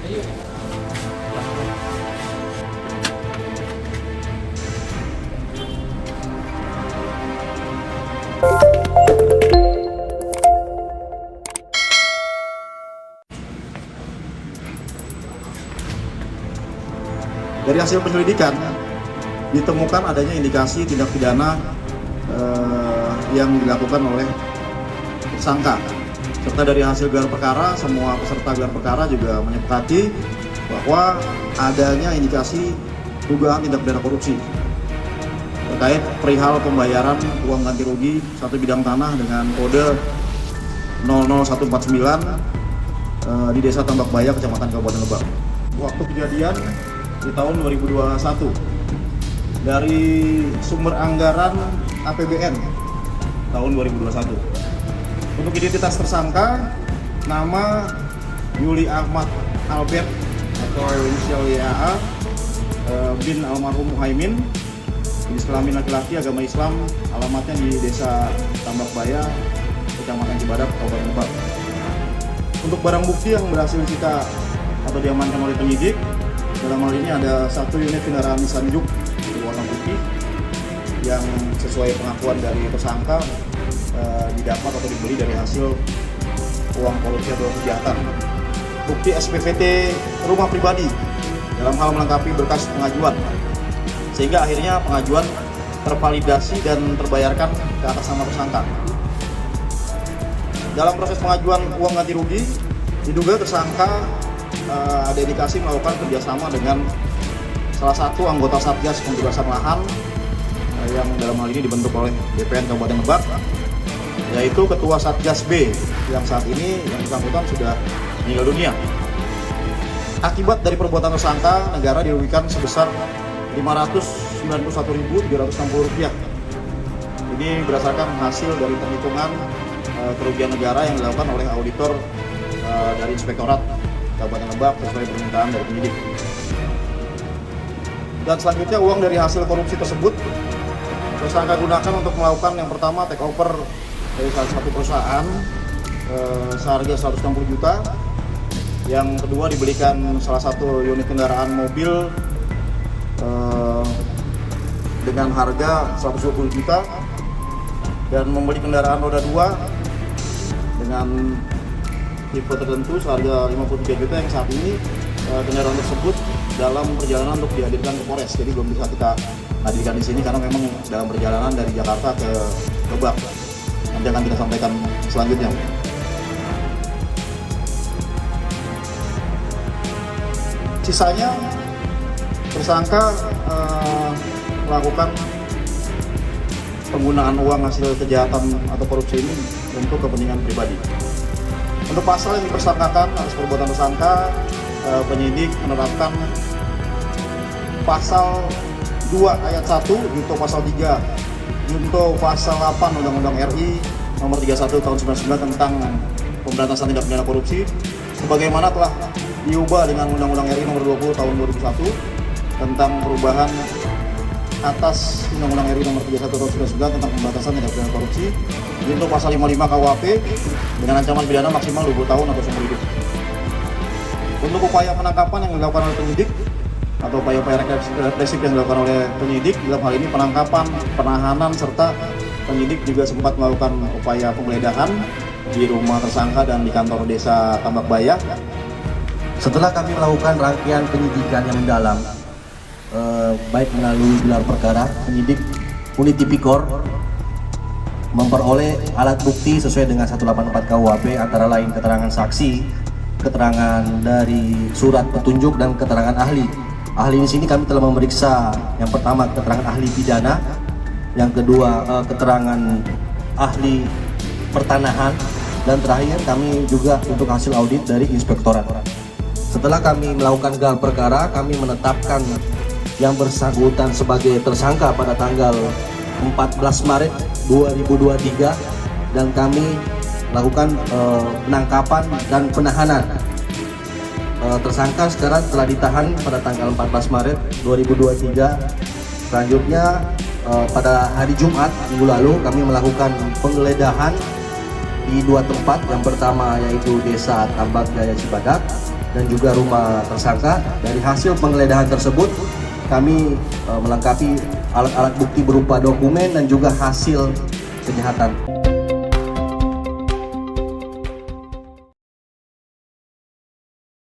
Dari hasil penyelidikan ditemukan adanya indikasi tindak pidana yang dilakukan oleh tersangka. Serta dari hasil gelar perkara, semua peserta gelar perkara juga menyepakati bahwa adanya indikasi dugaan tindak pidana korupsi terkait perihal pembayaran uang ganti rugi satu bidang tanah dengan kode 00149 di Desa Tambak Baya, Kecamatan Kabupaten Lebak. Waktu kejadian di tahun 2021 dari sumber anggaran APBN tahun 2021. Untuk identitas tersangka, nama Yuli Ahmad Albert atau inisial YAA bin almarhum Muhaimin, jenis kelamin laki-laki, agama Islam, alamatnya di Desa Tambak Baya, Kecamatan Cibadak, Kabupaten Lebak. Untuk barang bukti yang berhasil disita atau diamankan oleh penyidik, dalam hal ini ada satu unit kendaraan Nissan Juke berwarna putih yang sesuai pengakuan dari tersangka didapat atau dibeli dari hasil uang korupsi atau kejahatan. Bukti SPVT rumah pribadi dalam hal melengkapi berkas pengajuan, sehingga akhirnya pengajuan tervalidasi dan terbayarkan ke atas nama tersangka. Dalam proses pengajuan uang ganti rugi, diduga tersangka ada indikasi melakukan kerjasama dengan salah satu anggota Satgas Pembebasan Lahan yang dalam hal ini dibentuk oleh BPN Kabupaten Lebak, yaitu Ketua Satgas B yang saat ini yang bersangkutan sudah meninggal dunia. Akibat dari perbuatan tersangka, negara dirugikan sebesar Rp591.360. Ini berdasarkan hasil dari perhitungan kerugian negara yang dilakukan oleh auditor dari Inspektorat Kabupaten Lebak sesuai permintaan dari penyidik. Dan selanjutnya uang dari hasil korupsi tersebut tersangka gunakan untuk melakukan yang pertama take over dari salah satu perusahaan seharga 160 juta. Yang kedua dibelikan salah satu unit kendaraan mobil dengan harga 120 juta dan membeli kendaraan roda 2 dengan tipe tertentu seharga 53 juta yang saat ini kendaraan tersebut dalam perjalanan untuk dihadirkan ke Polres. Jadi belum bisa kita hadirkan di sini karena memang dalam perjalanan dari Jakarta ke Lebak. Nanti akan kita sampaikan selanjutnya. Sisanya tersangka melakukan penggunaan uang hasil kejahatan atau korupsi ini untuk kepentingan pribadi. Untuk pasal yang dipersangkakan atas perbuatan tersangka, penyidik menerapkan pasal 2 ayat 1 junto pasal 3 junto pasal 8 Undang-Undang RI nomor 31 tahun 99 tentang pemberantasan tindak pidana korupsi sebagaimana telah diubah dengan Undang-Undang RI nomor 20 tahun 2001 tentang perubahan atas Undang-Undang RI nomor 31 tahun 99 tentang pemberantasan tindak pidana korupsi junto pasal 55 KUHP dengan ancaman pidana maksimal 20 tahun atau seumur hidup. Untuk upaya penangkapan yang dilakukan oleh penyidik atau upaya-upaya represif yang dilakukan oleh penyidik, dalam hal ini penangkapan, penahanan, serta penyidik juga sempat melakukan upaya penggeledahan di rumah tersangka dan di kantor Desa Tambak Baya. Setelah kami melakukan rangkaian penyidikan yang mendalam, baik melalui gelar perkara, penyidik unit tipikor memperoleh alat bukti sesuai dengan 184 KUHP antara lain keterangan saksi, keterangan dari surat petunjuk dan keterangan ahli. Ahli di sini kami telah memeriksa yang pertama keterangan ahli pidana, yang kedua keterangan ahli pertanahan, dan terakhir kami juga untuk hasil audit dari inspektorat. Setelah kami melakukan gelar perkara, kami menetapkan yang bersangkutan sebagai tersangka pada tanggal 14 Maret 2023 dan kami lakukan penangkapan dan penahanan. Tersangka sekarang telah ditahan pada tanggal 14 Maret 2023. Selanjutnya pada hari Jumat minggu lalu kami melakukan penggeledahan di dua tempat. Yang pertama yaitu Desa Tambak Baya Cibadak dan juga rumah tersangka. Dari hasil penggeledahan tersebut, kami melengkapi alat-alat bukti berupa dokumen dan juga hasil kejahatan.